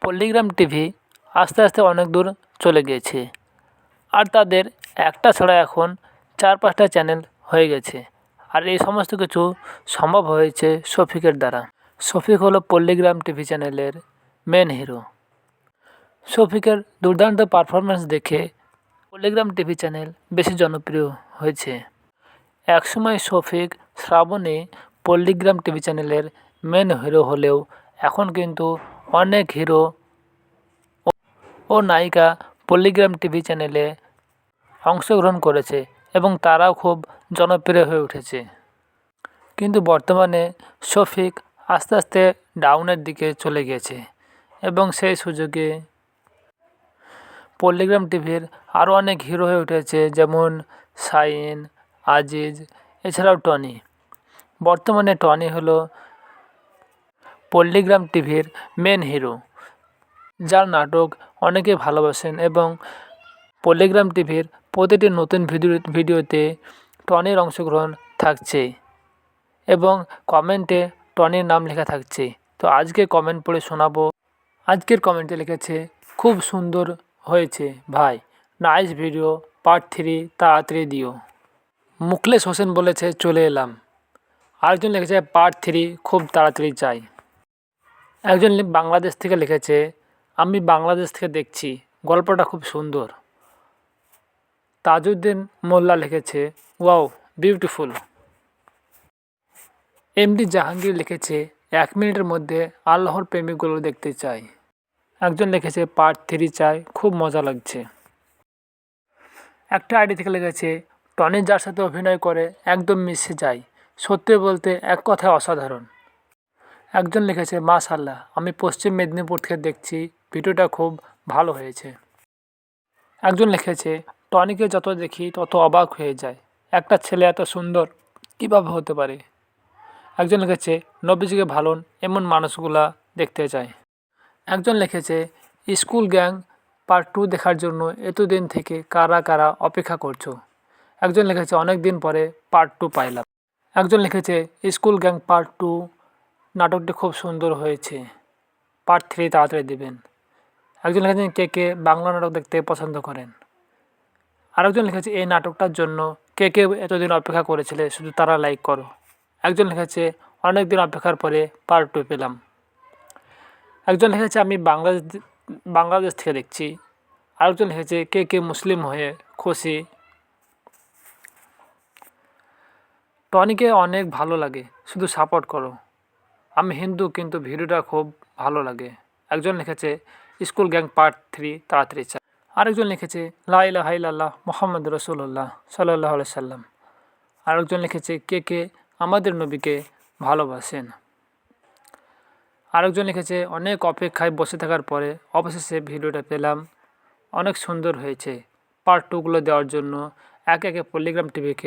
পল্লিগ্রাম TV আস্তে আস্তে অনেক দূর চলে গিয়েছে, আর তাদের একটা ছাড়া এখন 4-5টা চ্যানেল হয়ে গেছে। আর এই সমস্ত কিছু সম্ভব হয়েছে শফিকের দ্বারা। শফিক হলো পল্লিগ্রাম টিভি চ্যানেলের মেন হিরো। শফিকের দুর্দান্ত পারফরমেন্স দেখে পল্লিগ্রাম টিভি চ্যানেল বেশি জনপ্রিয় হয়েছে। একসময় শফিক শ্রাবণী পল্লিগ্রাম টিভি চ্যানেলের মেন হিরো হলেও এখন কিন্তু অনেক হিরো ও নায়িকা পল্লিগ্রাম টিভি চ্যানেলে অংশগ্রহণ করেছে এবং তারাও খুব জনপ্রিয় হয়ে উঠেছে। কিন্তু বর্তমানে শফিক আস্তে আস্তে ডাউনের দিকে চলে গিয়েছে এবং সেই সুযোগে পল্লিগ্রাম টিভির আরও অনেক হিরো হয়ে উঠেছে, যেমন শাহিন, আজিজ, এছাড়াও টনি। বর্তমানে টনি হলো পল্লিগ্রাম টিভির মেন হিরো, যার নাটক অনেকে ভালোবাসেন এবং পল্লিগ্রাম টিভির প্রতিটি নতুন ভিডিওতে টনির অংশগ্রহণ থাকছে এবং কমেন্টে টনির নাম লেখা থাকছে। তো আজকে কমেন্ট পড়ে শোনাবো। আজকের কমেন্টে লিখেছে, খুব সুন্দর হয়েছে ভাই, নাইস ভিডিও, পার্ট 3 তাড়াতাড়ি দিও। মুখলেস হোসেন বলেছে চলে এলাম। আরেকজন লিখেছে পার্ট 3 খুব তাড়াতাড়ি চাই। একজন বাংলাদেশ থেকে লিখেছে, আমি বাংলাদেশ থেকে দেখছি, গল্পটা খুব সুন্দর। তাজউদ্দিন মোল্লা লিখেছে ওয়াও বিউটিফুল। এমডি জাহাঙ্গীর লিখেছে 1 মিনিটের মধ্যে আল্লাহর প্রেমিকগুলো দেখতে চাই। একজন লিখেছে পার্ট 3 চাই, খুব মজা লাগছে। একটা আইডি থেকে লিখেছে টনি যার সাথে অভিনয় করে একদম মিশে যায়, সত্যি বলতে এক কথায় অসাধারণ। একজন লিখেছে মাশাআল্লাহ, আমি পশ্চিম মেদিনীপুর থেকে দেখছি, ভিডিওটা খুব ভালো হয়েছে। একজন লিখেছে টনিকে যত দেখি তত অবাক হয়ে যায়, একটা ছেলে এত সুন্দর কীভাবে হতে পারে। একজন লিখেছে নবীজিকে ভালো এমন মানুষগুলা দেখতে চায়। একজন লিখেছে স্কুল গ্যাং পার্ট 2 দেখার জন্য এতদিন থেকে কারা কারা অপেক্ষা করছো। একজন লিখেছে অনেক দিন পরে পার্ট 2 পাইলাম। একজন লিখেছে স্কুল গ্যাং পার্ট 2 নাটকটি খুব সুন্দর হয়েছে, পার্ট 3 তাড়াতাড়ি দেবেন। একজন লিখেছেন কে কে বাংলা নাটক দেখতে পছন্দ করেন। আরেকজন লিখেছে এই নাটকটার জন্য কে কে এতদিন অপেক্ষা করেছিলে, শুধু তারা লাইক করো। একজন লিখেছে অনেক দিন অপেক্ষার পরে পার্ট 2 পেলাম। একজন লিখেছে আমি বাংলাদেশ থেকে দেখছি। আরেকজন লিখেছে কে কে মুসলিম হয়ে খুশি। টনিকে অনেক ভালো লাগে, শুধু সাপোর্ট করো। আমি হিন্দু কিন্তু ভিডিওটা খুব ভালো লাগে। একজন লিখেছে স্কুল গ্যাং পার্ট 3 তাড়াতাড়ি চাই। আরেকজন লিখেছে লা ইলাহা ইল্লাল্লাহ মুহাম্মদ রাসূলুল্লাহ সাল্লাল্লাহু আলাইহি সাল্লাম। আরেকজন লিখেছে কে কে আমাদের নবীকে ভালোবাসেন। আরেকজন লিখেছে অনেক অপেক্ষায় বসে থাকার পরে অবশেষে ভিডিওটা পেলাম, অনেক সুন্দর হয়েছে। পার্ট 2 গুলো দেওয়ার জন্য একে একে পল্লিগ্রাম টিভিকে